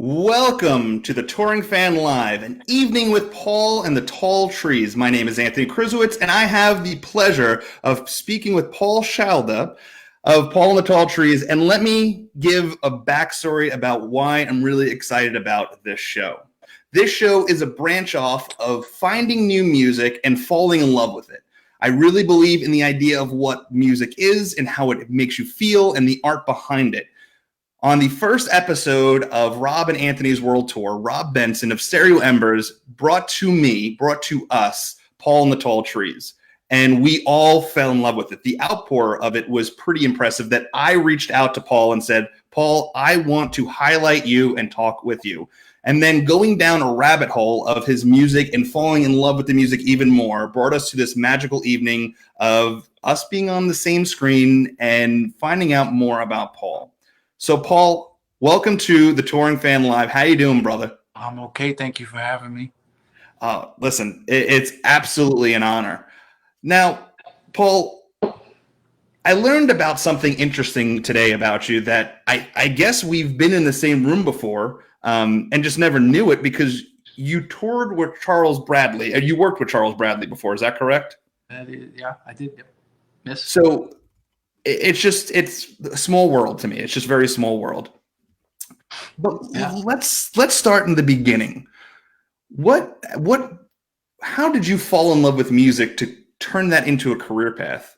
Welcome to the Touring Fan Live, an evening with Paul and the Tall Trees. My name is Anthony Krusowitz, and I have the pleasure of speaking with Paul Schalda of Paul and the Tall Trees. And let me give a backstory about why I'm really excited about this show. This show is a branch off of finding new music and falling in love with it. I really believe in the idea of what music is and how it makes you feel and the art behind it. On the first episode of Rob and Anthony's World Tour, Rob Benson of Stereo Embers brought to us, Paul and the Tall Trees. And we all fell in love with it. The outpour of it was pretty impressive that I reached out to Paul and said, Paul, I want to highlight you and talk with you. And then going down a rabbit hole of his music and falling in love with the music even more brought us to this magical evening of us being on the same screen and finding out more about Paul. So, Paul, welcome to the Touring Fan Live. How you doing, brother? I'm okay. Thank you for having me. Listen, it's absolutely an honor. Now, Paul, I learned about something interesting today about you that I guess we've been in the same room before and just never knew it because you toured with Charles Bradley. You worked with Charles Bradley before. Is that correct? Yeah, I did. Yep. Yes. So it's a small world to me. It's just very small world. But yeah. Let's start in the beginning. How did you fall in love with music to turn that into a career path?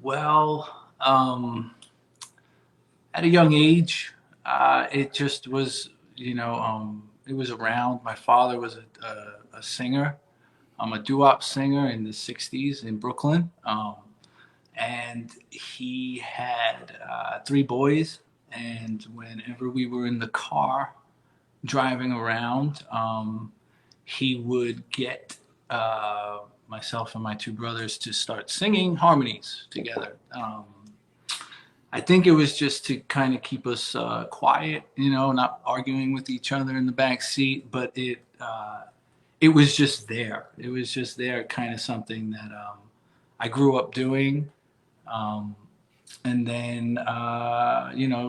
Well, at a young age, it just was, it was around. My father was a singer. I'm a doo-wop singer in the 60s in Brooklyn. And he had 3 boys. And whenever we were in the car driving around, he would get myself and my 2 brothers to start singing harmonies together. I think it was just to kind of keep us quiet, not arguing with each other in the back seat, but it was just there. It was just there, kind of something that I grew up doing. And then,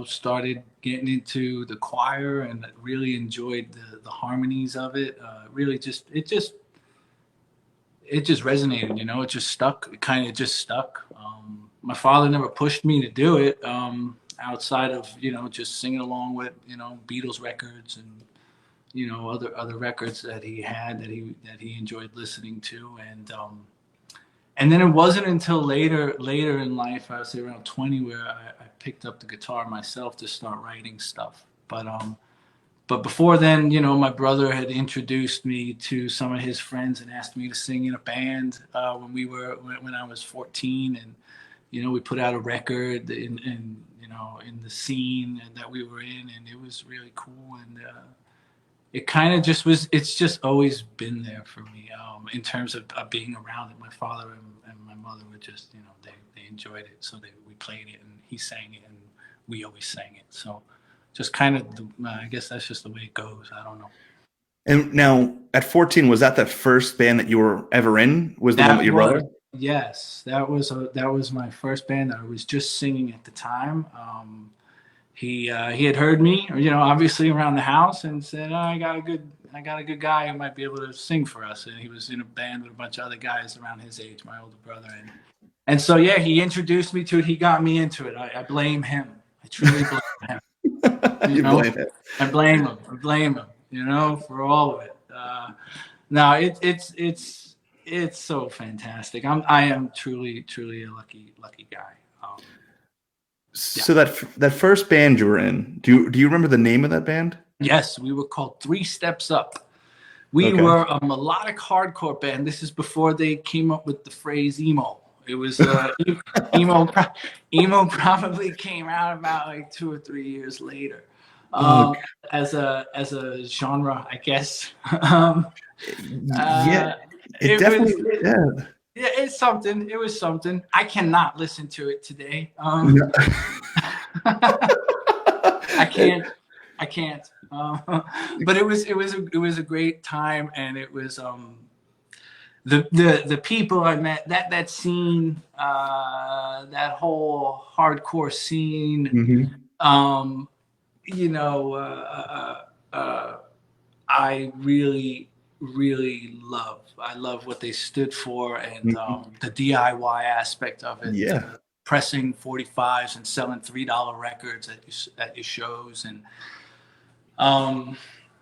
started getting into the choir and really enjoyed the harmonies of it. It just resonated, it just stuck. It kind of just stuck. My father never pushed me to do it outside of, just singing along with, Beatles records and, other records that he had that he enjoyed listening to. And then it wasn't until later in life, I would say around 20, where I picked up the guitar myself to start writing stuff. But before then, my brother had introduced me to some of his friends and asked me to sing in a band when I was 14, and we put out a record in the scene that we were in, and it was really cool. And it kind of just was. It's just always been there for me in terms of being around it. My father and my mother were just, they enjoyed it, so we played it, and he sang it, and we always sang it. So just kind of, I guess that's just the way it goes. I don't know. And now, at 14, was that the first band that you were ever in? Was the one with your brother? Yes, that was my first band that I was just singing at the time. He had heard me, obviously around the house, and said, I got a good guy who might be able to sing for us. And he was in a band with a bunch of other guys around his age, my older brother. And so, yeah, he introduced me to it. He got me into it. I blame him. I truly blame him. Blame him. I blame him, for all of it. No, it's so fantastic. I am truly a lucky guy. So that first band you were in, do you remember the name of that band? Yes, we were called 3 Steps Up. We were a melodic hardcore band. This is before they came up with the phrase emo. It was emo. Emo probably came out about like 2 or 3 years later, as a genre, I guess. Yeah, it definitely. Yeah, it's something. It was something. I cannot listen to it today. No. I can't. But it was a great time, and it was the people I met, that scene, that whole hardcore scene. Mm-hmm. you know, I really, really I love what they stood for, and the DIY aspect of it. Yeah. Pressing 45s and selling $3 records at your shows, and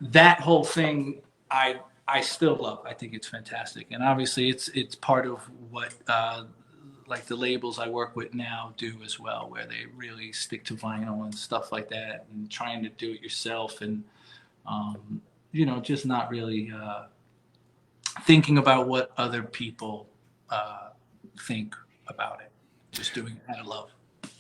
that whole thing, I still love. I think it's fantastic, and obviously it's part of what like the labels I work with now do as well, where they really stick to vinyl and stuff like that, and trying to do it yourself, and you know, just not really thinking about what other people think about it. Just doing it out of love.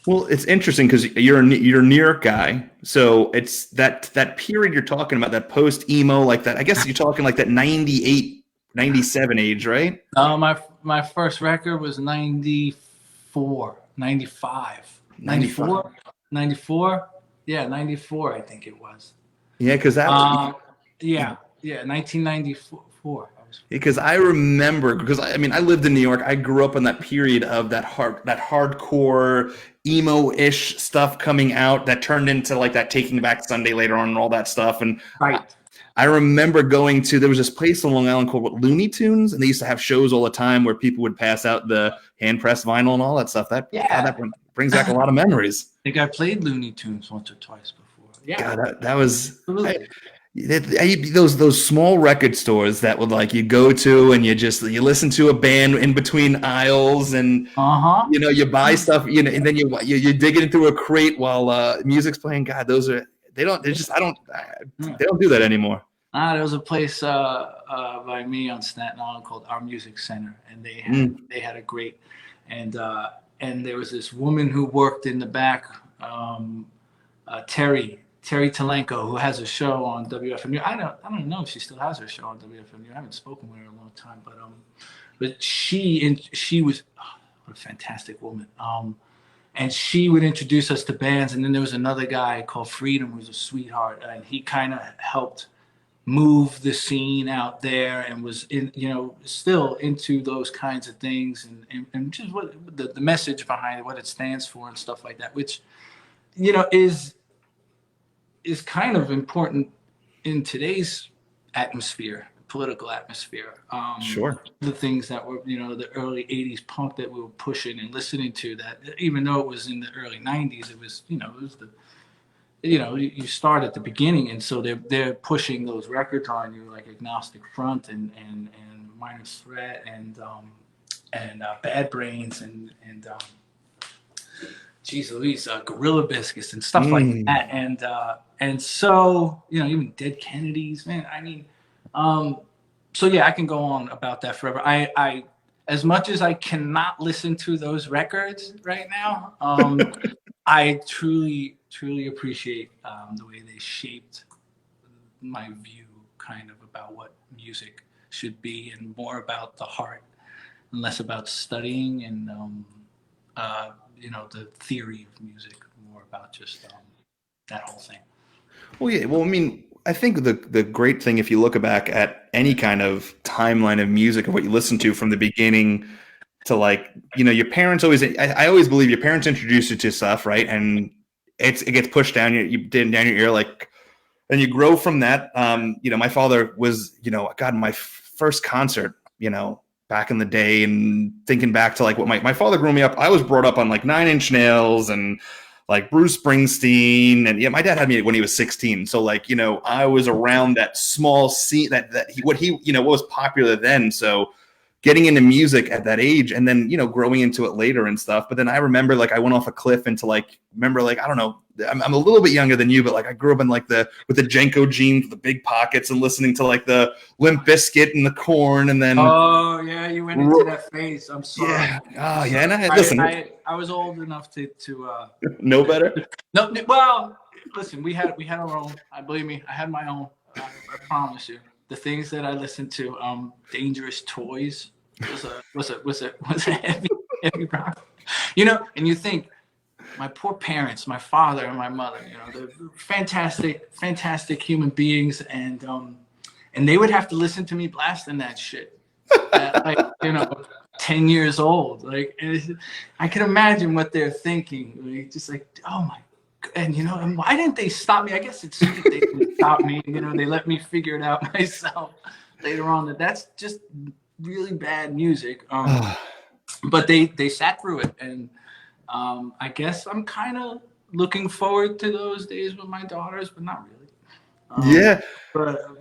Well, it's interesting because you're a New York guy, so it's that period you're talking about, that post emo, like that. I guess you're talking like that 98, 97 age, right? My first record was 94, 95, 94, 94. Yeah, 94, I think it was. Yeah, because that. Yeah, 1994. Because I remember, because I mean, I lived in New York. I grew up in that period of that hardcore emo-ish stuff coming out that turned into like that Taking Back Sunday later on and all that stuff. And right. I remember going to, there was this place on Long Island called Looney Tunes, and they used to have shows all the time where people would pass out the hand pressed vinyl and all that stuff. That brings back a lot of memories. I think I played Looney Tunes once or twice before. Yeah, God, that was. Those small record stores that would like you go to and you listen to a band in between aisles, and you know, you buy stuff, you know, and then you dig it into a crate while music's playing. God, they don't do that anymore. There was a place by me on Staten Island called Our Music Center, and they had a great, and there was this woman who worked in the back, Terry Talenko, who has a show on WFMU. I don't know if she still has her show on WFMU. I haven't spoken with her in a long time, but she was what a fantastic woman. And she would introduce us to bands. And then there was another guy called Freedom, who was a sweetheart, and he kind of helped move the scene out there, and was still into those kinds of things, and just what the message behind it, what it stands for, and stuff like that, which is kind of important in today's atmosphere, political atmosphere. Sure. The things that were, the early 80s punk that we were pushing and listening to, that even though it was in the early 90s, it was, it was you start at the beginning, and so they're pushing those records on you, like Agnostic Front and Minor Threat and Bad Brains and geez Louise, Gorilla Biscuits and stuff like that, and so even Dead Kennedys, man. I mean, so yeah, I can go on about that forever. I as much as I cannot listen to those records right now, I truly appreciate the way they shaped my view, kind of, about what music should be, and more about the heart and less about studying and the theory of music, more about just that whole thing. Well, yeah. Well, I mean, I think the great thing, if you look back at any kind of timeline of music, of what you listen to from the beginning to, like, your parents always, I always believe your parents introduce you to stuff, right? And it gets pushed down down your ear, like, and you grow from that. My father was, God, my first concert, back in the day, and thinking back to like what my father grew me up. I was brought up on like 9 Inch Nails and like Bruce Springsteen, and my dad had me when he was 16. So like, I was around that small scene what was popular then. So getting into music at that age, and then, growing into it later and stuff. But then I remember, like, I went off a cliff into I don't know, I'm a little bit younger than you, but like I grew up in like with the Jenko jeans, the big pockets, and listening to like the Limp Bizkit and the Korn, and then you went into that phase. I'm sorry. Yeah. Oh yeah. And listen, I was old enough to know better. No, well, listen, we had our own. Believe me, I had my own. I promise you. The things that I listened to, Dangerous Toys was a heavy rock. And you think, my poor parents, my father and my mother, they're fantastic human beings, and they would have to listen to me blasting that shit at 10 years old. Like, I can imagine what they're thinking. Like, just like, oh my and and why didn't they stop me? I guess it's sweet they didn't stop me. They let me figure it out myself later on. That's just really bad music. But they sat through it, and I guess I'm kind of looking forward to those days with my daughters, but not really. Yeah. But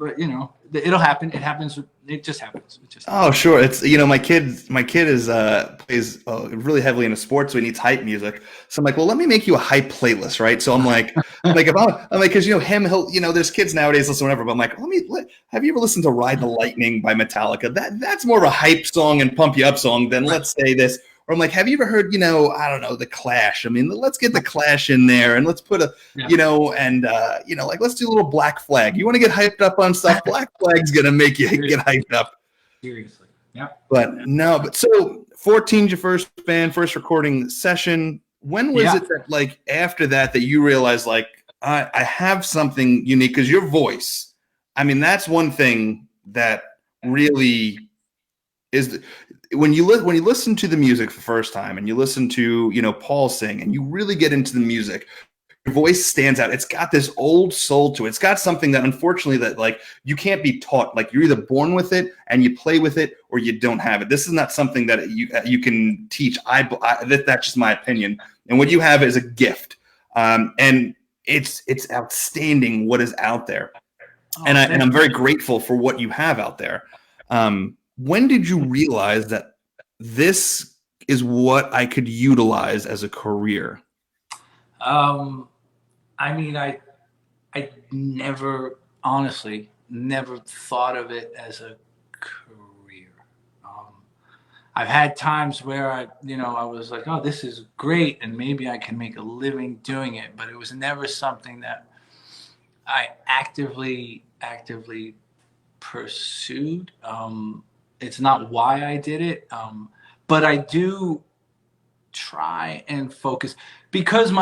it'll happen. It happens. It just happens. Oh, sure. It's my kid is plays really heavily into sports, so he needs hype music. So I'm like, well, let me make you a hype playlist, right? So I'm like, because there's kids nowadays listen to whatever, but I'm like, have you ever listened to Ride the Lightning by Metallica? That's more of a hype song and pump you up song than let's say this. Or I'm like, have you ever heard, I don't know, The Clash? I mean, let's get The Clash in there and let's put let's do a little Black Flag. You want to get hyped up on stuff? Black Flag's going to make you get hyped up. Seriously. Yeah. But so 14's your first band, first recording session. When was it that, after that you realized, I have something unique? Because your voice, I mean, that's one thing that really is when you listen to the music for the first time and you listen to Paul sing and you really get into the music, your voice stands out. It's got this old soul to it. It's got something that unfortunately that you can't be taught. You're either born with it and you play with it or you don't have it. This is not something that you can teach. That's just my opinion. And what you have is a gift, and it's outstanding what is out there. And I'm very grateful for what you have out there. When did you realize that this is what I could utilize as a career? I mean, I honestly never thought of it as a career. I've had times where I was like, oh, this is great, and maybe I can make a living doing it, but it was never something that I actively pursued. It's not why I did it, but I do try and focus because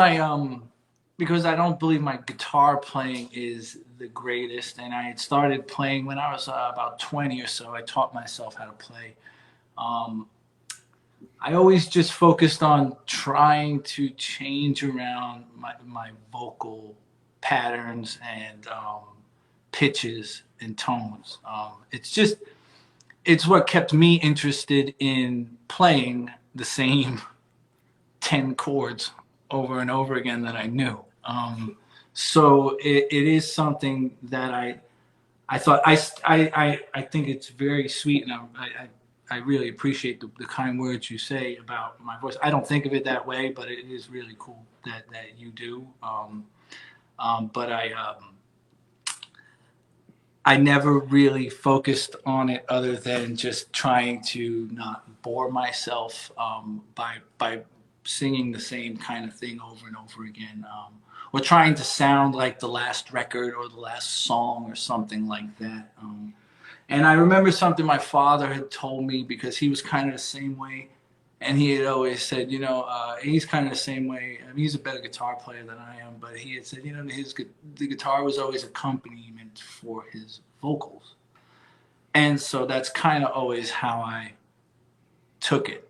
because I don't believe my guitar playing is the greatest, and I had started playing when I was about 20 or so. I taught myself how to play. I always just focused on trying to change around my vocal patterns and pitches and tones. It's what kept me interested in playing the same 10 chords over and over again that I knew. So it is something that I thought I think it's very sweet, and I really appreciate the kind words you say about my voice. I don't think of it that way, but it is really cool that you do. But I never really focused on it other than just trying to not bore myself by singing the same kind of thing over and over again, or trying to sound like the last record or the last song or something like that. And I remember something my father had told me, because he was kind of the same way. And he had always said, he's kind of the same way. I mean, he's a better guitar player than I am, but he had said, the guitar was always accompaniment for his vocals. And so that's kind of always how I took it,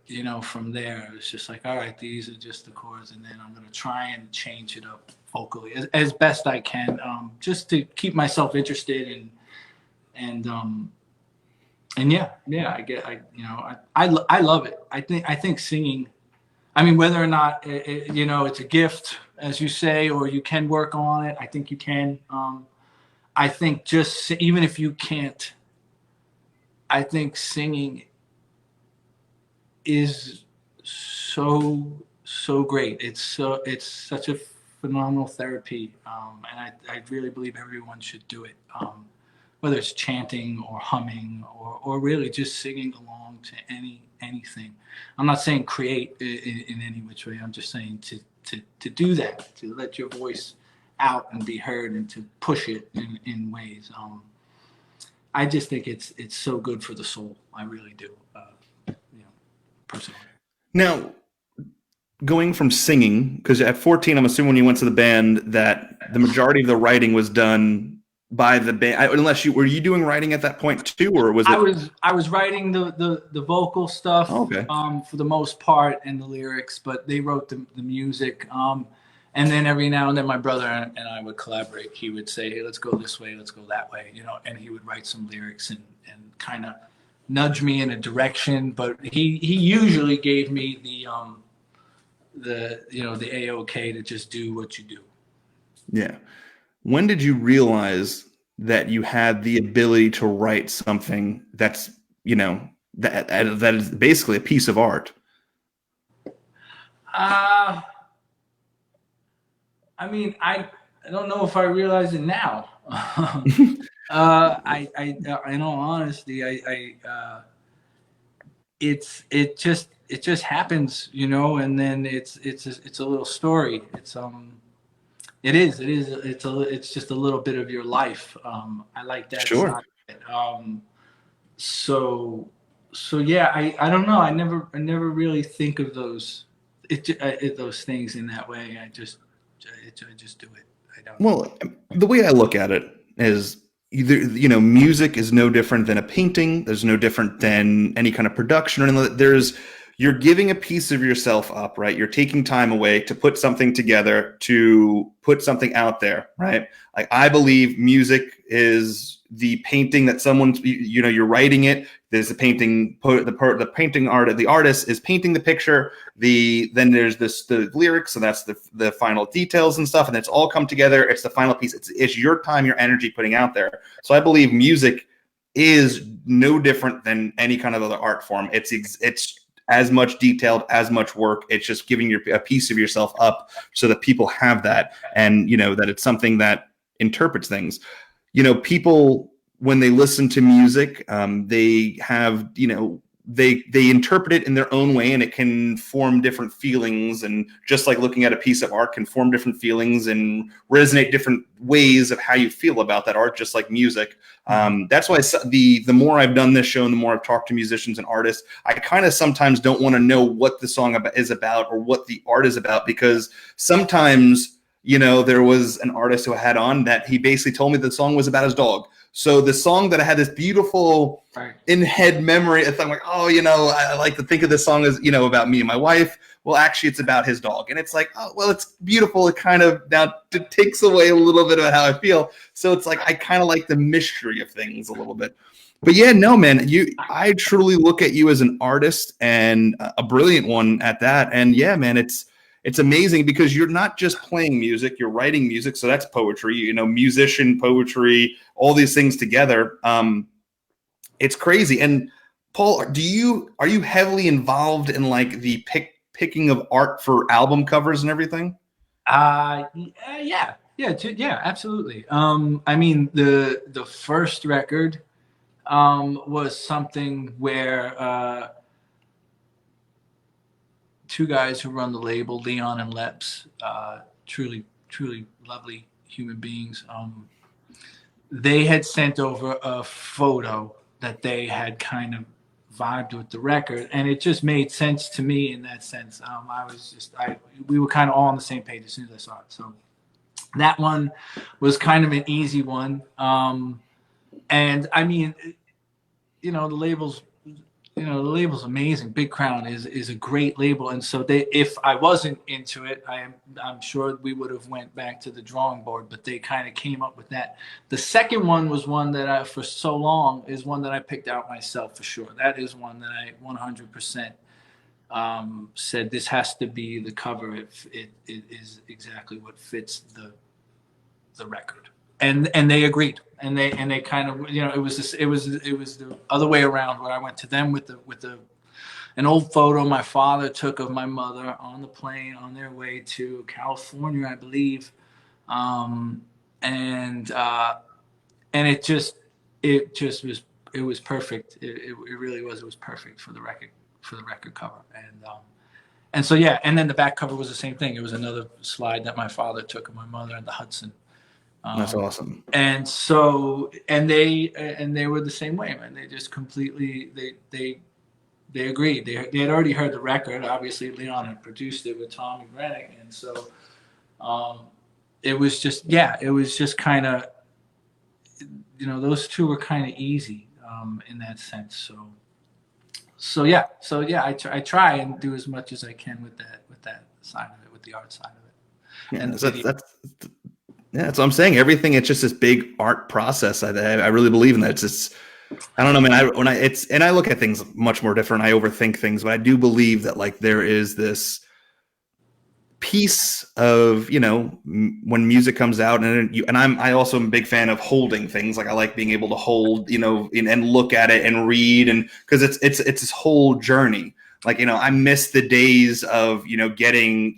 from there. It was just like, all right, these are just the chords, and then I'm going to try and change it up vocally as best I can, just to keep myself interested and I love it. I think singing, I mean, whether or not it's a gift, as you say, or you can work on it, I think you can. I think just even if you can't, I think singing is so great. It's such a phenomenal therapy, and I really believe everyone should do it. Whether it's chanting or humming or really just singing along to anything. I'm not saying create in any which way. I'm just saying to do that, to let your voice out and be heard, and to push it in ways. I just think it's so good for the soul. I really do, personally. Now, going from singing, because at 14, I'm assuming when you went to the band that the majority of the writing was done by the band, unless were you doing writing at that point too, or was it? I was writing the vocal stuff, okay, for the most part, and the lyrics, but they wrote the music. And then every now and then my brother and I would collaborate. He would say, hey, let's go this way, let's go that way, you know, and he would write some lyrics and kind of nudge me in a direction. But he usually gave me the A-OK to just do what you do. Yeah. When did you realize that you had the ability to write something that's, you know, that is basically a piece of art? Uh, I mean, I don't know if I realize it now. In all honesty, it just happens, you know, and then it's a little story. It's just a little bit of your life. I like that Sure. side of it. So yeah, I don't know. I never really think of those things in that way. I just do it. I don't. Well, the way I look at it is either, you know, music is no different than a painting. There's no different than any kind of production or anything. You're giving a piece of yourself up, right? You're taking time away to put something together, to put something out there, right? Like, I believe music is the painting that someone's, you know, you're writing it. There's the painting, the painting art, the artist is painting the picture. Then there's the lyrics, so that's the final details and stuff, and it's all come together. It's the final piece. It's your time, your energy putting out there. So I believe music is no different than any kind of other art form. It's as much detailed, as much work. It's just giving a piece of yourself up so that people have that, and, you know, that it's something that interprets things. You know, people, when they listen to music, they have, you know, they interpret it in their own way, and it can form different feelings. And just like looking at a piece of art can form different feelings and resonate different ways of how you feel about that art, just like music. That's why the more I've done this show and the more I've talked to musicians and artists, I kind of sometimes don't want to know what the song is about or what the art is about, because sometimes, you know, there was an artist who I had on that he basically told me the song was about his dog. So the song that I had this beautiful in-head memory, I'm like, oh, you know, I like to think of this song as, you know, about me and my wife. Well, actually, it's about his dog. And it's like, oh, well, it's beautiful. It kind of now it takes away a little bit of how I feel. So it's like, I kind of like the mystery of things a little bit. But yeah, no, man, I truly look at you as an artist, and a brilliant one at that. And yeah, man, it's amazing because you're not just playing music, you're writing music. So that's poetry, you know, musician, poetry, all these things together. It's crazy. And Paul, are you heavily involved in like the picking of art for album covers and everything? Yeah, absolutely. I mean, the first record was something where two guys who run the label, Leon and Leps, truly lovely human beings. They had sent over a photo that they had kind of vibed with the record, and it just made sense to me in that sense. We were kind of all on the same page as soon as I saw it. So that one was kind of an easy one. And I mean, you know, the label's amazing. Big Crown is a great label, and so if I wasn't into it, I'm sure we would have went back to the drawing board. But they kind of came up with that. The second one was one that for so long is one that I picked out myself for sure. That is one that I 100% said this has to be the cover. It is exactly what fits the record. And they agreed, and they kind of, you know, it was the other way around, where I went to them with an old photo my father took of my mother on the plane on their way to California, I believe, and it just was perfect. It really was. It was perfect for the record cover, and so yeah, and then the back cover was the same thing. It was another slide that my father took of my mother in the Hudson. That's awesome. And so, and they were the same way, man. They just completely, they agreed. They had already heard the record. Obviously, Leon had produced it with Tom and Brenneck. And so, it was just kind of, you know, those two were kind of easy, in that sense. So yeah, I try and do as much as I can with that side of it, with the art side of it. Yeah, and the so video. that's what I'm saying. Everything, it's just this big art process. I really believe in that. It's just, I don't know, man. I look at things much more different. I overthink things, but I do believe that like there is this piece of, when music comes out, and I also am a big fan of holding things. Like I like being able to hold, and look at it and read, and because it's this whole journey. Like, I miss the days of, getting,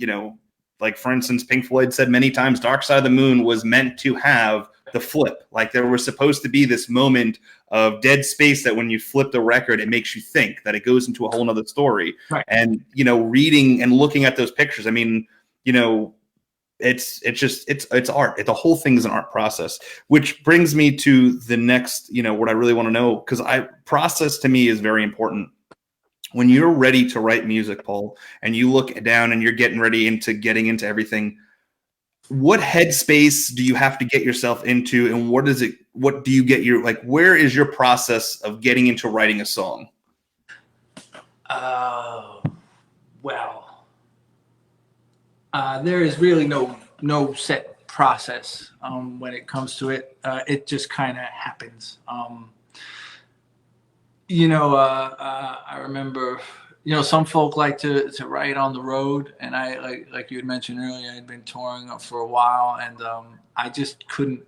like for instance, Pink Floyd said many times, Dark Side of the Moon was meant to have the flip. Like there was supposed to be this moment of dead space that when you flip the record, it makes you think, that it goes into a whole nother story. Right. And, reading and looking at those pictures, I mean, it's art. The whole thing is an art process, which brings me to the next, what I really want to know, because process to me is very important. When you're ready to write music, Paul, and you look down and you're getting into everything, what headspace do you have to get yourself into, and what do you get where is your process of getting into writing a song? Well, there is really no set process when it comes to it. It just kind of happens. I remember, some folk like to write on the road, and I like you had mentioned earlier, I'd been touring for a while, and I just couldn't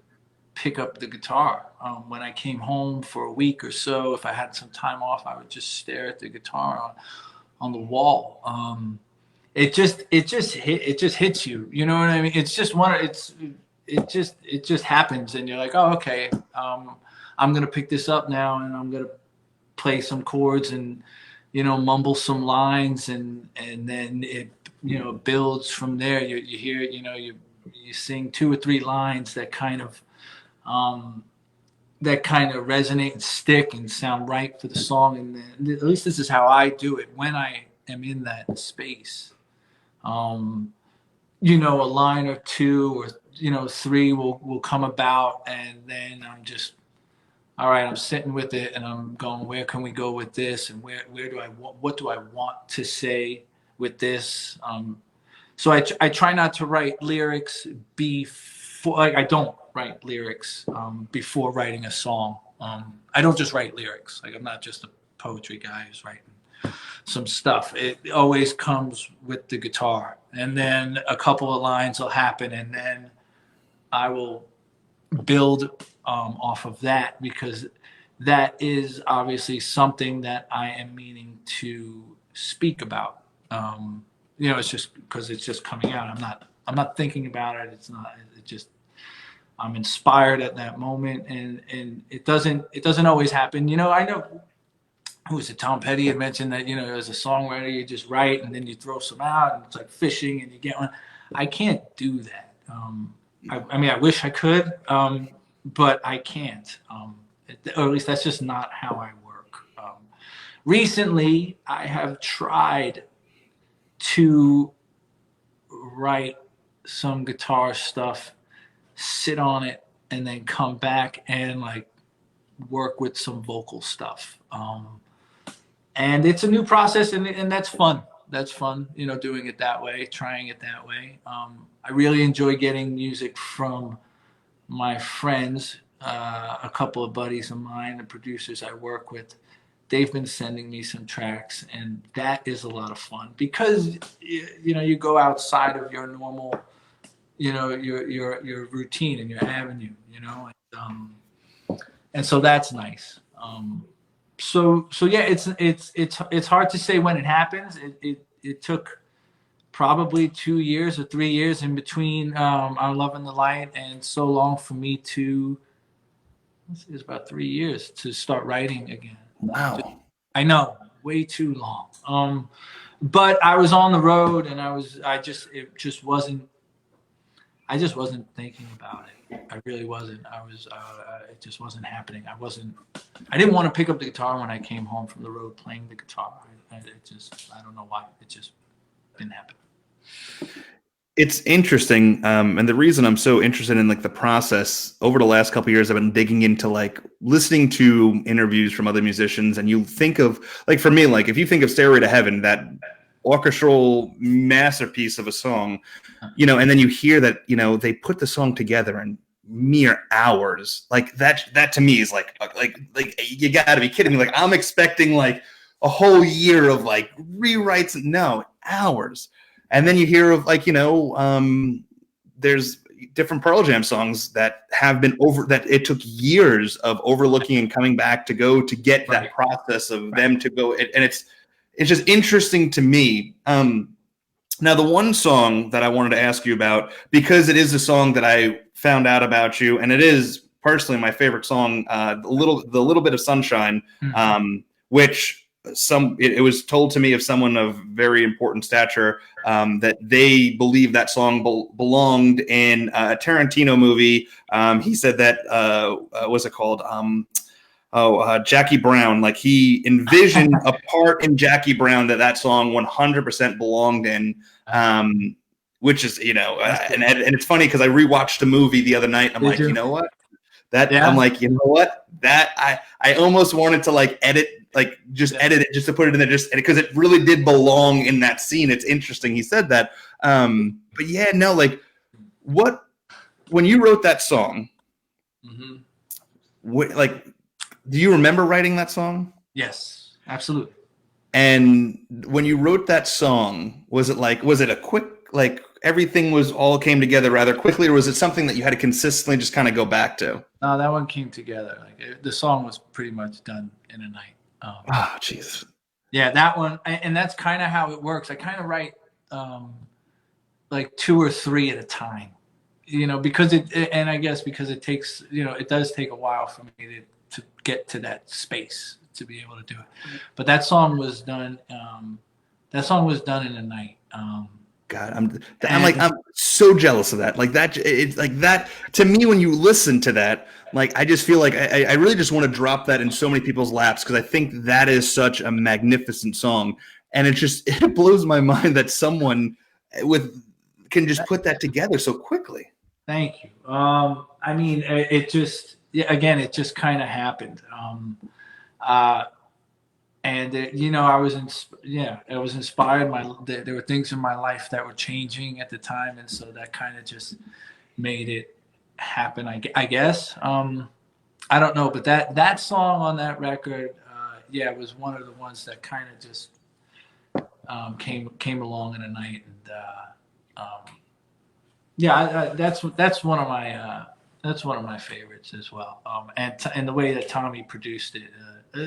pick up the guitar. When I came home for a week or so, if I had some time off, I would just stare at the guitar on the wall. It just hits you. You know what I mean? It's just it just happens, and you're like, oh, okay. I'm gonna pick this up now, and I'm gonna play some chords and mumble some lines, and then it builds from there. You hear it, you sing 2 or 3 lines that kind of resonate and stick and sound right for the song. And then, at least this is how I do it when I am in that space. A line or 2 or 3 will come about, and then I'm just, all right, I'm sitting with it, and I'm going, where can we go with this, and where do what do I want to say with this? So I try not to write lyrics before, I don't write lyrics before writing a song. I don't just write lyrics. Like I'm not just a poetry guy who's writing some stuff. It always comes with the guitar, and then a couple of lines will happen, and then I will build off of that, because that is obviously something that I am meaning to speak about. It's just because it's just coming out. I'm not thinking about it. It's not. It just, I'm inspired at that moment, and it doesn't always happen. I know, who was it? Tom Petty had mentioned that as a songwriter you just write and then you throw some out, and it's like fishing and you get one. I can't do that. I mean, I wish I could, but I can't. Or at least that's just not how I work. Recently, I have tried to write some guitar stuff, sit on it, and then come back and work with some vocal stuff. And it's a new process, and that's fun. That's fun, doing it that way, trying it that way. I really enjoy getting music from my friends, a couple of buddies of mine, the producers I work with. They've been sending me some tracks, and that is a lot of fun, because you go outside of your normal, your routine and your avenue, and so that's nice. So yeah, it's hard to say when it happens. It took probably 2 years or 3 years in between I'm Loving the Light and So Long for me to, it's about 3 years to start writing again. Wow. I know, way too long. But I was on the road, and I just wasn't thinking about it. I really wasn't. It just wasn't happening. I didn't want to pick up the guitar when I came home from the road playing the guitar. I don't know why. It just didn't happen. It's interesting, and the reason I'm so interested in the process over the last couple of years, I've been digging into listening to interviews from other musicians, and you think of for me, if you think of Stairway to Heaven, that orchestral masterpiece of a song, and then you hear that, they put the song together in mere hours. Like that to me is like you gotta be kidding me. Like I'm expecting like a whole year of like rewrites. No, hours. And then you hear of like, there's different Pearl Jam songs that have been that it took years of overlooking and coming back to get that process of them to go. And it's just interesting to me. Now, the one song that I wanted to ask you about, because it is a song that I found out about you, and it is personally my favorite song, the little bit of sunshine, which it was told to me of someone of very important stature that they believe that song belonged in a Tarantino movie. He said that what's it called? Jackie Brown. Like he envisioned a part in Jackie Brown that song 100% belonged in. Which is, and it's funny because I rewatched the movie the other night. And I'm like, you know what? I'm like, you know what? That I almost wanted to like edit it just to put it in there, just because it really did belong in that scene. It's interesting he said that. But yeah, no, like when you wrote that song, do you remember writing that song? Yes, absolutely. And when you wrote that song, was it a quick, like everything all came together rather quickly, or was it something that you had to consistently just kind of go back to? No, that one came together. Like the song was pretty much done in a night. Jesus. Yeah, that one, and that's kind of how it works. I kind of write like 2 or 3 at a time, because and I guess because it takes, it does take a while for me to get to that space to be able to do it. But that song was done. That song was done in a night. God, I'm so jealous of that. Like that, it's like that to me. When you listen to that, like I just feel like I really just want to drop that in so many people's laps because I think that is such a magnificent song, and it blows my mind that someone can just put that together so quickly. Thank you. I mean, it just kind of happened. And I was inspired. There were things in my life that were changing at the time, and so that kind of just made it happen. I guess. I don't know, but that song on that record, was one of the ones that kind of just came along in a night, and that's one of my favorites as well. And the way that Tommy produced it,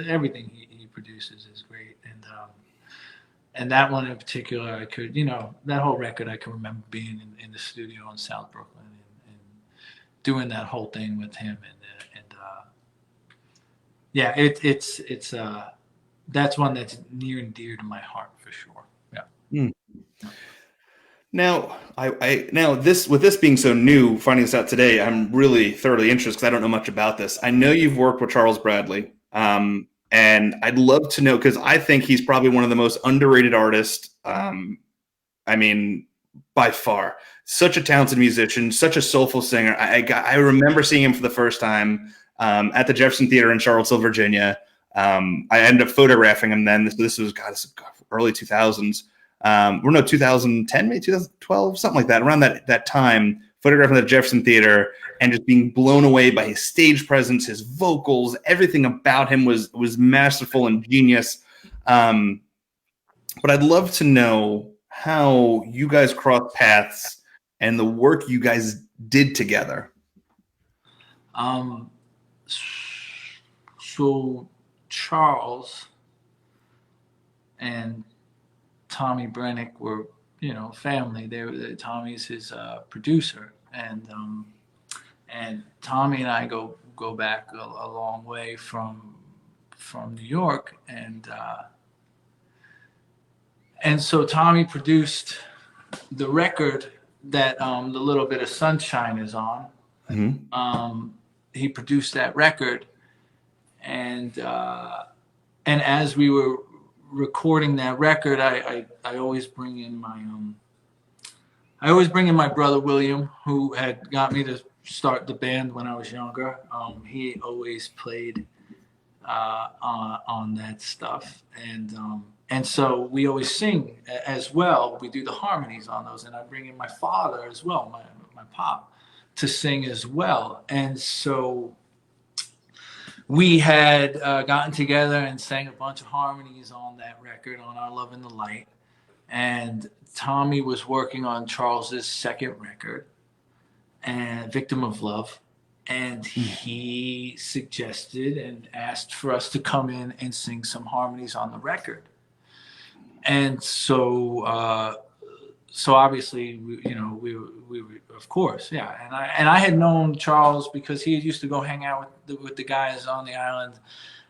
everything he produces is great, and that one in particular, I could, that whole record, I can remember being in the studio in South Brooklyn and doing that whole thing with him, it's that's one that's near and dear to my heart for sure. Yeah. Now, with this being so new, finding this out today, I'm really thoroughly interested because I don't know much about this. I know you've worked with Charles Bradley, and I'd love to know because I think he's probably one of the most underrated artists. I mean, by far, such a talented musician, such a soulful singer. I remember seeing him for the first time at the Jefferson Theater in Charlottesville, Virginia. I ended up photographing him then. This was early 2000s. 2010, maybe 2012, something like that. Around that time, photographing the Jefferson Theater and just being blown away by his stage presence, his vocals, everything about him was masterful and genius. But I'd love to know how you guys crossed paths and the work you guys did together. So Charles and Tommy Brenneck were, family. Tommy's his producer, and Tommy and I go back a long way from New York, and so Tommy produced the record that the Little Bit of Sunshine is on. Mm-hmm. He produced that record, and as we were recording that record, I always bring in my brother William, who had got me to start the band when I was younger. He always played on that stuff, And so we always sing as well. We do the harmonies on those, and I bring in my father as well, my pop, to sing as well. And so we had gotten together and sang a bunch of harmonies on that record, on Our Love in the Light. And Tommy was working on Charles's second record, and Victim of Love. And he suggested and asked for us to come in and sing some harmonies on the record. And so obviously, we of course, yeah. And I had known Charles because he used to go hang out with the guys on the island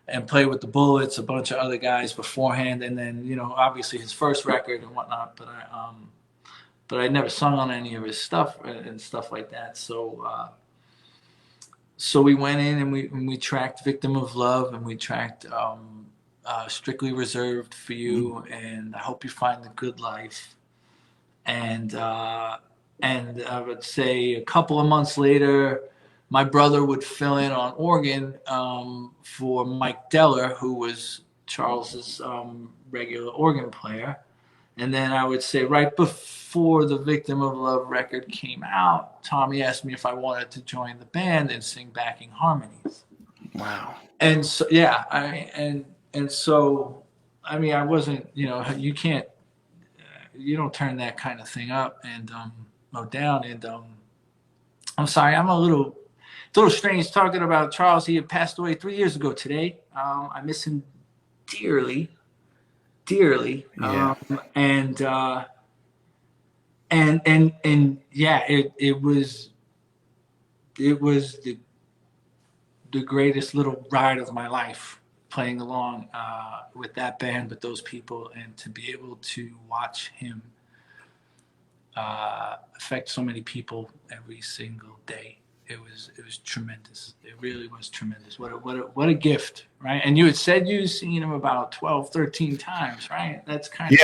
and play with the Bullets, a bunch of other guys beforehand. And then, obviously his first record and whatnot, but I never sung on any of his stuff and stuff like that. So we went in and we tracked Victim of Love, and we tracked Strictly Reserved for You, and I Hope You Find the Good Life. And I would say a couple of months later, my brother would fill in on organ for Mike Deller, who was Charles's regular organ player. And then I would say right before the Victim of Love record came out, Tommy asked me if I wanted to join the band and sing backing harmonies. Wow. And so, yeah, I wasn't, you can't, you don't turn that kind of thing up and down. And I'm sorry, I'm a little strange talking about Charles. He had passed away 3 years ago today. I miss him dearly. Yeah. And yeah, it was the greatest little ride of my life, playing along with that band, with those people, and to be able to watch him affect so many people every single day. It was tremendous. It really was tremendous. What a gift, right? And you had said you'd seen him about 12, 13 times, right? That's kind of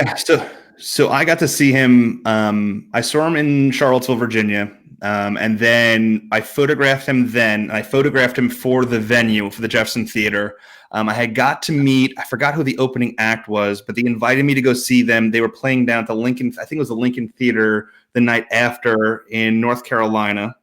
So I got to see him. I saw him in Charlottesville, Virginia, and then I photographed him. Then I photographed him for the venue, for the Jefferson Theater. I had got to meet. I forgot who the opening act was, but they invited me to go see them. They were playing down at the Lincoln. I think it was the Lincoln Theater the night after in North Carolina.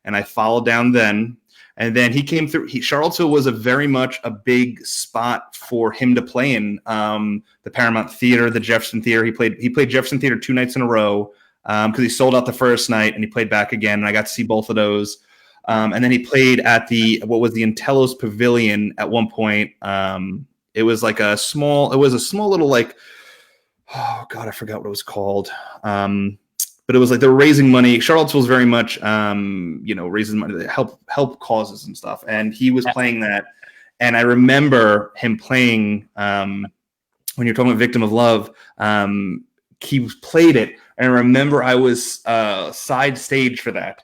And I followed down then. And then he came through. Charlottesville was very much a big spot for him to play in. The Paramount Theater, the Jefferson Theater. He played Jefferson Theater 2 nights in a row because he sold out the first night and he played back again. And I got to see both of those. And then he played at the Intellos Pavilion at one point. It was a small little oh God, I forgot what it was called. But it was they were raising money. Charlottesville's very much, raising money to help causes and stuff. And he was playing that. And I remember him playing, when you're talking about Victim of Love, he played it. And I remember I was side stage for that.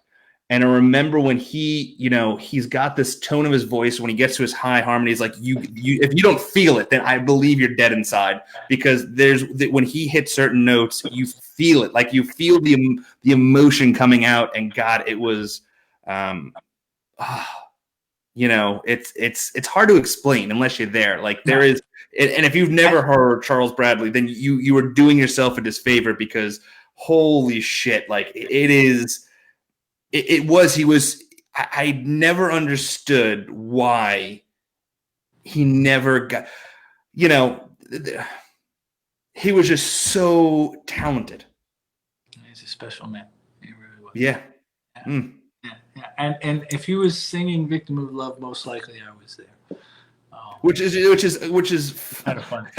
And I remember when he's got this tone of his voice when he gets to his high harmonies, if you don't feel it, then I believe you're dead inside, because when he hits certain notes, you feel it, you feel the emotion coming out. And God, it was, it's hard to explain unless you're there. There is, and if you've never heard Charles Bradley, then you are doing yourself a disfavor, because holy shit, it is. I never understood why he never got, he was just so talented. He's a special man. He really was. Yeah. Yeah. And if he was singing Victim of Love, most likely I was there. Which is kind of fun.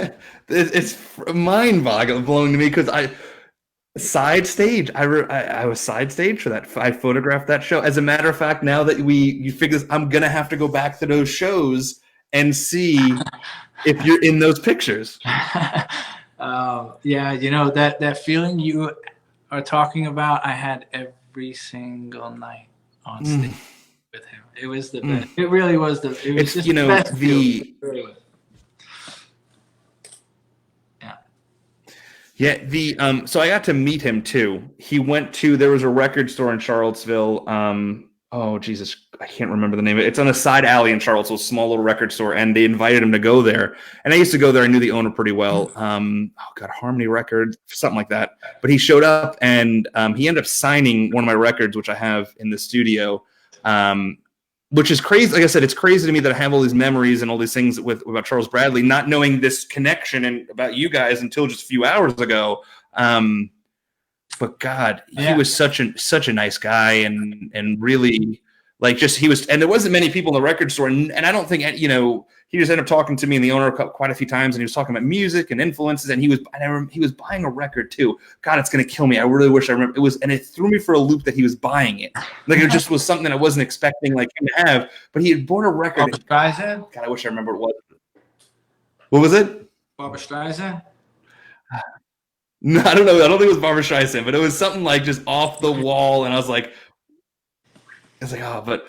It's mind-blowing to me, because side stage. I was side stage for that. I photographed that show. As a matter of fact, now that you figure this, I'm gonna have to go back to those shows and see if you're in those pictures. Yeah, that feeling you are talking about, I had every single night on stage with him. It was the best. It really was the. It was just the best feeling. Yeah, so I got to meet him too. He went to, there was a record store in Charlottesville. Oh Jesus, I can't remember the name of it. It's on a side alley in Charlottesville, a small little record store, and they invited him to go there. And I used to go there. I knew the owner pretty well. Harmony Records, something like that. But he showed up, and he ended up signing one of my records, which I have in the studio, which is crazy. Like I said, it's crazy to me that I have all these memories and all these things about Charles Bradley, not knowing this connection and about you guys until just a few hours ago. But God, he was such a nice guy, and really, like, just, he was, and there wasn't many people in the record store, and I don't think, he just ended up talking to me and the owner quite a few times, and he was talking about music and influences, and he was buying a record too. God, it's gonna kill me. I really wish I remember. It was, and it threw me for a loop that he was buying it. Like, it just was something that I wasn't expecting, like, him to have. But he had bought a record. Barbra Streisand? God, I wish I remember what it was. What was it? Barbra Streisand? No, I don't know. I don't think it was Barbra Streisand, but it was something like just off the wall, and I was like, oh, but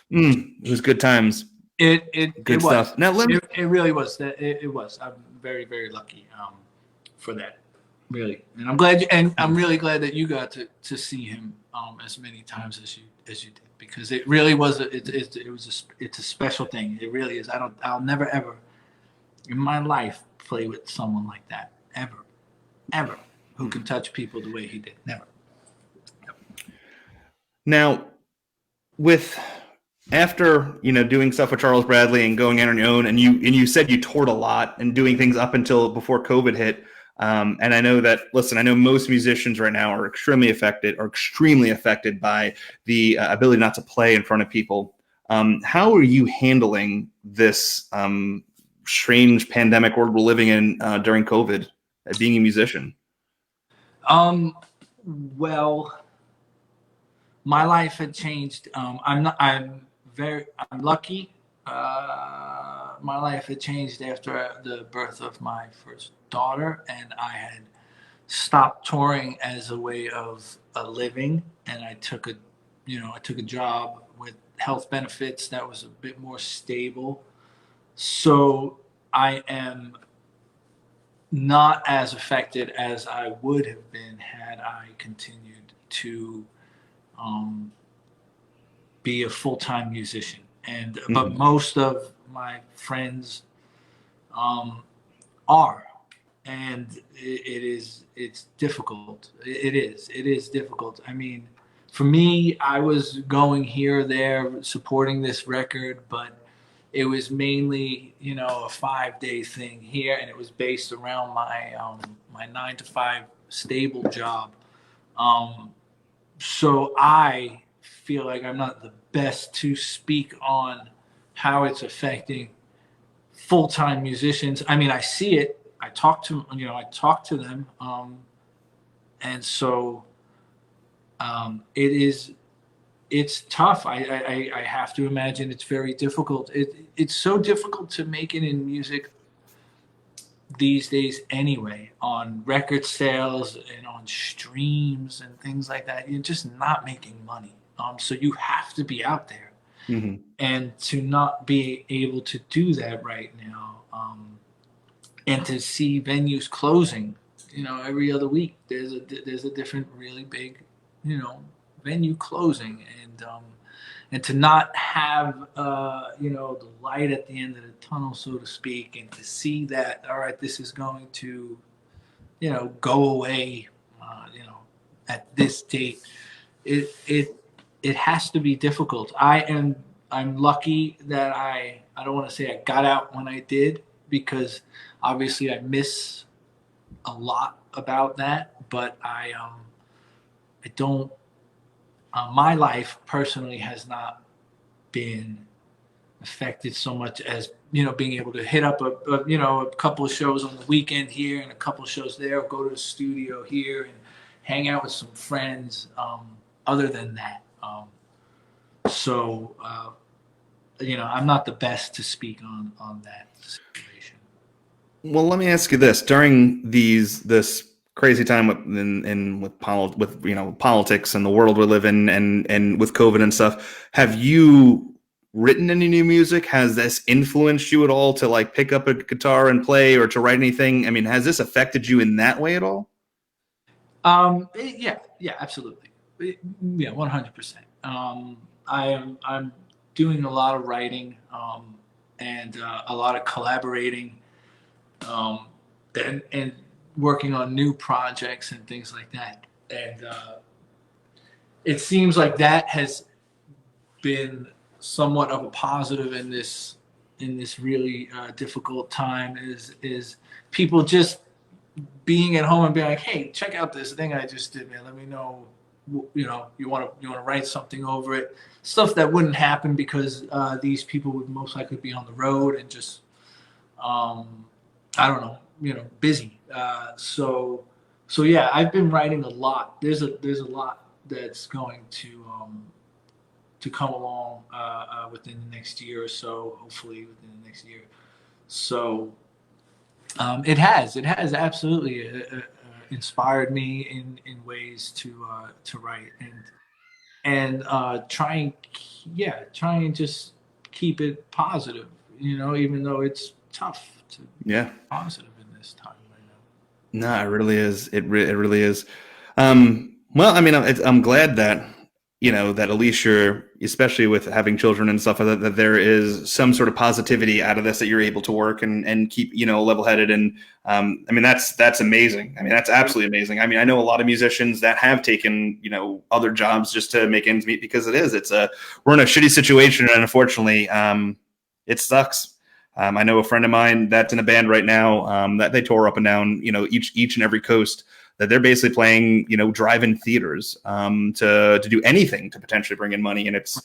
it was good times. Good stuff. Now it really was. It was. I'm very, very lucky for that, really. And I'm glad, I'm really glad that you got to see him as many times as you did, because it really was. It's a special thing. It really is. I'll never ever in my life play with someone like that ever, who can touch people the way he did. Never. Now, after doing stuff with Charles Bradley and going out on your own, and you said you toured a lot and doing things up until before COVID hit. And I know that, listen, I know most musicians right now are extremely affected by the ability not to play in front of people. How are you handling this strange pandemic world we're living in during COVID, being a musician? Well, my life had changed. I'm lucky. My life had changed after the birth of my first daughter, and I had stopped touring as a way of a living, and I took a job with health benefits that was a bit more stable. So I am not as affected as I would have been had I continued to be a full-time musician. But most of my friends are, and it's difficult. It is difficult. I mean, for me, I was going here or there supporting this record, but it was mainly, a 5-day thing here, and it was based around my 9-to-5 stable job. So I feel like I'm not the best to speak on how it's affecting full-time musicians. I mean, I see it. I talk to them, and so it's tough. I have to imagine it's very difficult. It's so difficult to make it in music these days anyway, on record sales and on streams and things like that. You're just not making money. So you have to be out there. Mm-hmm. And to not be able to do that right now, and to see venues closing, every other week, there's a different really big, venue closing, and to not have the light at the end of the tunnel, so to speak, and to see that, all right, this is going to go away at this date. It has to be difficult. I'm lucky that I don't want to say I got out when I did, because obviously I miss a lot about that, but I don't. My life personally has not been affected so much as being able to hit up a couple of shows on the weekend here and a couple of shows there, go to the studio here and hang out with some friends. Other than that, so I'm not the best to speak on that situation. Well, let me ask you this: during this crazy time with politics and the world we live in, and with COVID and stuff, have you written any new music? Has this influenced you at all to like pick up a guitar and play, or to write anything? I mean, has this affected you in that way at all? Yeah, absolutely. Yeah, 100%. I'm doing a lot of writing and a lot of collaborating and working on new projects and things like that. And it seems like that has been somewhat of a positive in this really difficult time. Is people just being at home and being like, hey, check out this thing I just did, man. Let me know, you want to write something over it. Stuff that wouldn't happen because these people would most likely be on the road and just, I don't know, busy. So yeah, I've been writing a lot. There's a lot that's going to come along within the next year or so, hopefully within the next year. So it has absolutely inspired me in ways to write and try and just keep it positive, even though it's tough to be positive in this time right now. No, it really is. It really is. Well, I mean, I'm glad that that at least you're, especially with having children and stuff, that there is some sort of positivity out of this, that you're able to work and keep level-headed. And I mean, that's amazing. I mean, that's absolutely amazing. I mean, I know a lot of musicians that have taken other jobs just to make ends meet, because we're in a shitty situation, and unfortunately it sucks. I know a friend of mine that's in a band right now that they tour up and down each and every coast, that they're basically playing, drive-in theaters to do anything to potentially bring in money. And it's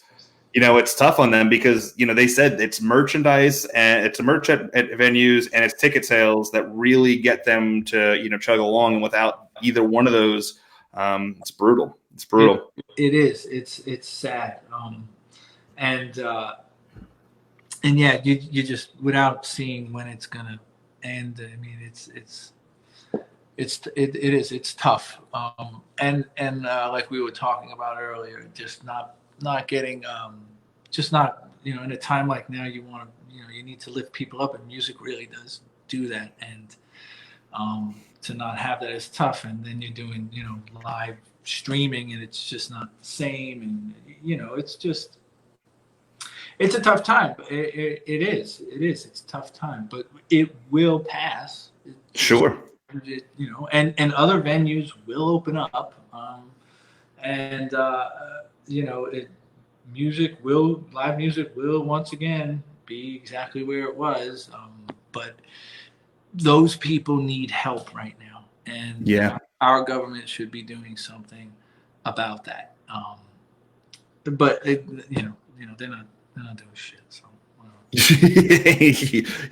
tough on them because, they said it's merchandise and it's a merch at venues, and it's ticket sales that really get them to, chug along. And without either one of those, it's brutal. It's brutal. It is. It's sad. And yeah, you just, without seeing when it's going to end, I mean, it's tough. And like we were talking about earlier, just not getting, just not, in a time like now, you want to, you need to lift people up, and music really does do that. And to not have that is tough. And then you're doing, live streaming, and it's just not the same. And, it's a tough time. It is. It's a tough time, but it will pass. Sure. And other venues will open up, and live music will once again be exactly where it was. But those people need help right now, and our government should be doing something about that. But they're not doing shit. So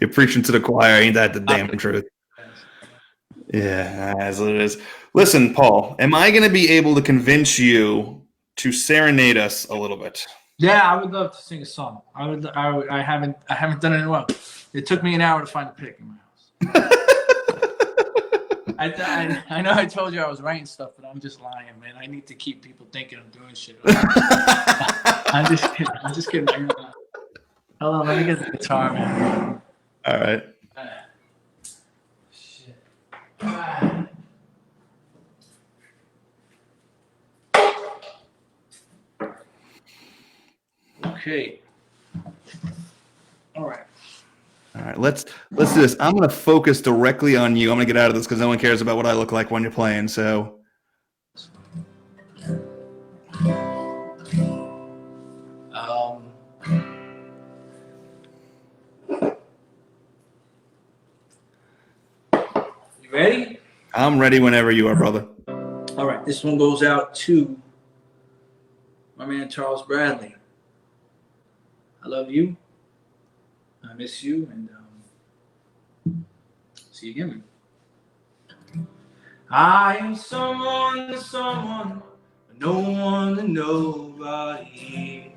you're preaching to the choir. Ain't that the damn truth? Yeah, as it is. Listen, Paul, am I going to be able to convince you to serenade us a little bit? Yeah, I would love to sing a song. I haven't done it in a while. It took me an hour to find a pick in my house. I know I told you I was writing stuff, but I'm just lying, man. I need to keep people thinking I'm doing shit. I'm just kidding. Hold on, let me get the guitar, man. All right. Okay. All right. Let's do this. I'm going to focus directly on you. I'm going to get out of this because no one cares about what I look like when you're playing. So. You ready? I'm ready whenever you are, brother. All right. This one goes out to my man Charles Bradley. I love you. I miss you, and see you again. I am someone to someone, but no one to nobody.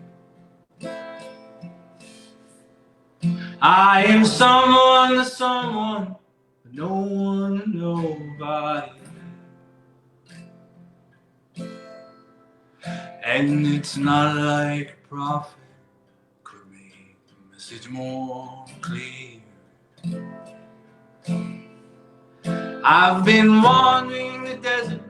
I am someone to someone, but no one to nobody. And it's not like a prophet could make the message more clear. I've been wandering the desert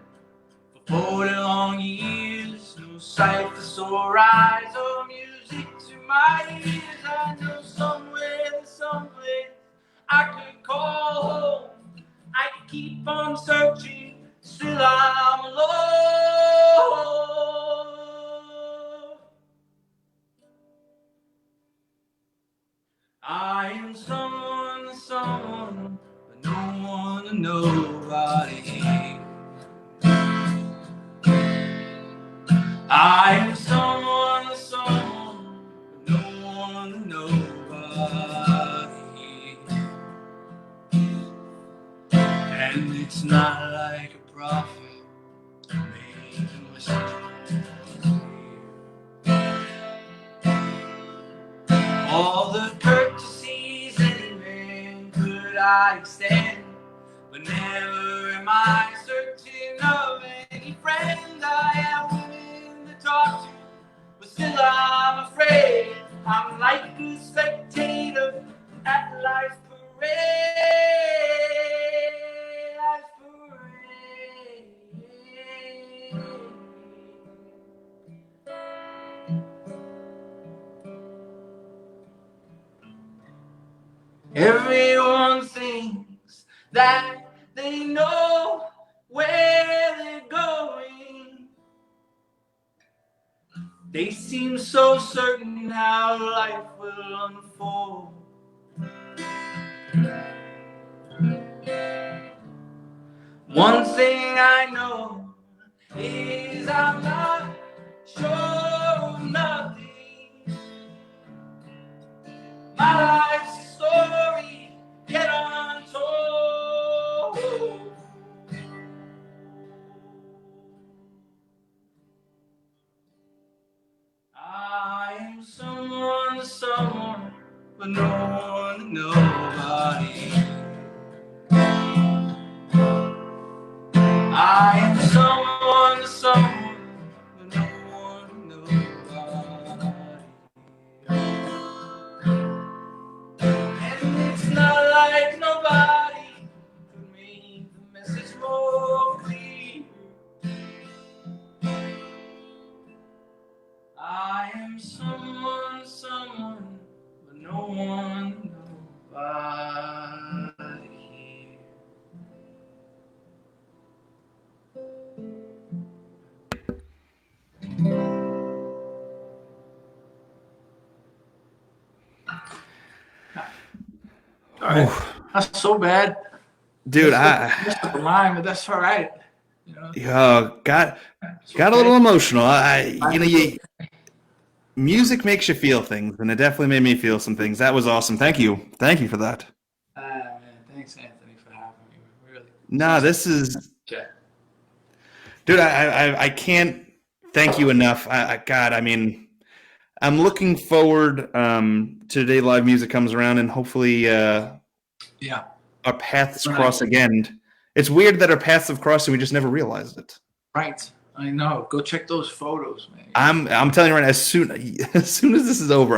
for 40 long years. No sight for sore eyes or music to my ears, I know somewhere, there's someplace I could call home. I keep on searching, still I'm alone. I am someone, but no one and nobody. I am someone, but no one and nobody. And it's not like a prophet made to listen to. All the courtesies any man could I extend, but never am I certain of any friend I am willing to talk to. But still I'm afraid I'm like a spectator at life's parade. Life's parade. Everyone thinks that they know where they're going. They seem so certain how life will unfold. One thing I know is I'm not sure of nothing. My life's a story yet untold. I am someone, but no one and nobody. I am someone, but no one and nobody. And it's not like nobody could make the message more clear. I am someone, but no one, nobody. All right. That's so bad. Dude, I messed up the line, but that's all right. You know? got a little emotional. Music makes you feel things, and it definitely made me feel some things. That was awesome. Thank you for that. Man, thanks, Anthony, for having me. Really. Nah, this is, dude. I can't thank you enough. God, I mean, I'm looking forward to the day live music comes around, and hopefully, our paths cross again. It's weird that our paths have crossed and we just never realized it. Right. I know. Go check those photos, man. I'm telling you right now, as soon as this is over,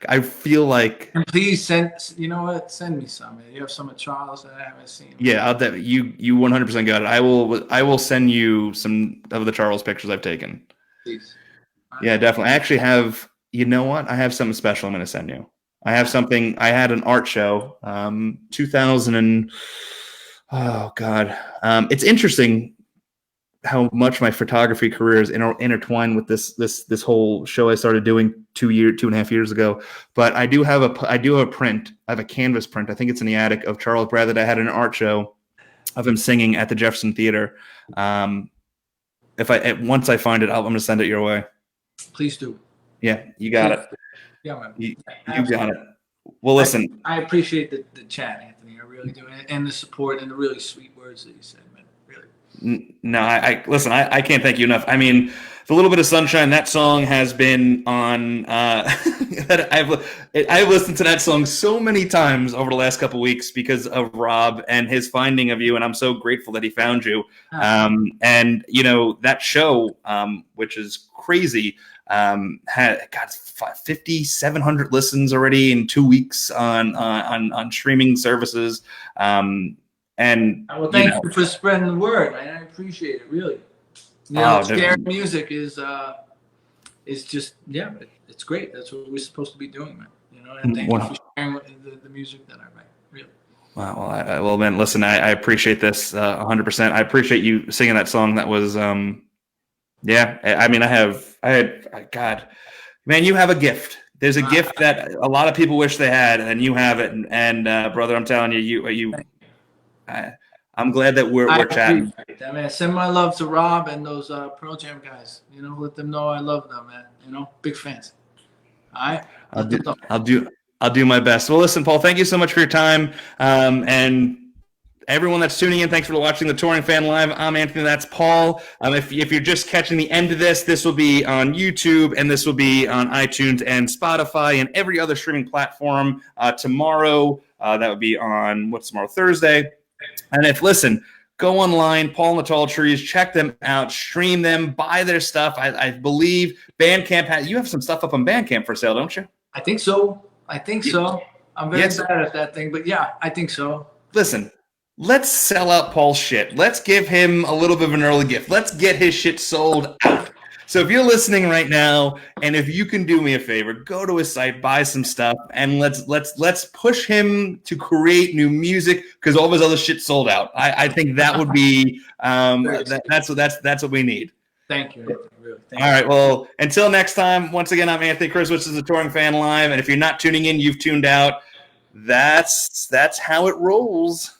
I feel like. And please send me some. You have some of Charles that I haven't seen. Yeah, you 100% got it. I will send you some of the Charles pictures I've taken. Please. Yeah, definitely. I actually have, you know what? I have something special I'm going to send you. I have something. I had an art show, 2000 and, oh God. It's interesting how much my photography career is intertwined with this whole show I started doing 2.5 years ago. But I do have a print. I have a canvas print. I think it's in the attic of Charles Brad that I had an art show of him singing at the Jefferson Theater. Once I find it, I'm going to send it your way. Please do. Yeah, you got it. Yeah, man. You got it. Well, listen. I appreciate the chat, Anthony. I really do, and the support and the really sweet words that you said, man. Really. No, listen. I can't thank you enough. I mean, the little bit of sunshine. That song has been on. That I've listened to that song so many times over the last couple of weeks because of Rob and his finding of you, and I'm so grateful that he found you. And that show, which is crazy, had 5,700 listens already in 2 weeks on streaming services. And well, thank you for spreading the word, man. I appreciate it, really. Scary music is it's just, yeah, it's great. That's what we're supposed to be doing, man. You know, and thank you for sharing the music that I write. Really. Wow. Well, man, listen, I appreciate this 100%. I appreciate you singing that song. That was, yeah. I mean, God, man, you have a gift. There's a gift that a lot of people wish they had, and you have it. And brother, I'm telling you, I'm glad that we're chatting. That, man. Send my love to Rob and those Pearl Jam guys. You know, let them know I love them, man. You know, big fans. All right. I'll do my best. Well, listen, Paul, thank you so much for your time. And everyone that's tuning in, thanks for watching the Touring Fan Live. I'm Anthony. That's Paul. If you're just catching the end of this will be on YouTube, and this will be on iTunes and Spotify and every other streaming platform tomorrow. That would be on tomorrow, Thursday. And listen, go online, Paul and the Tall Trees, check them out, stream them, buy their stuff. I believe Bandcamp you have some stuff up on Bandcamp for sale, don't you? I think so. I'm very bad at that thing, but yeah, I think so. Listen, let's sell out Paul's shit. Let's give him a little bit of an early gift. Let's get his shit sold out. So if you're listening right now, and if you can do me a favor, go to his site, buy some stuff, and let's push him to create new music, because all of his other shit sold out. I think that would be that's what we need. Thank you, Anthony. Really. All right. Well, until next time, once again, I'm Anthony Chris, which is the Touring Fan Live. And if you're not tuning in, you've tuned out. That's how it rolls.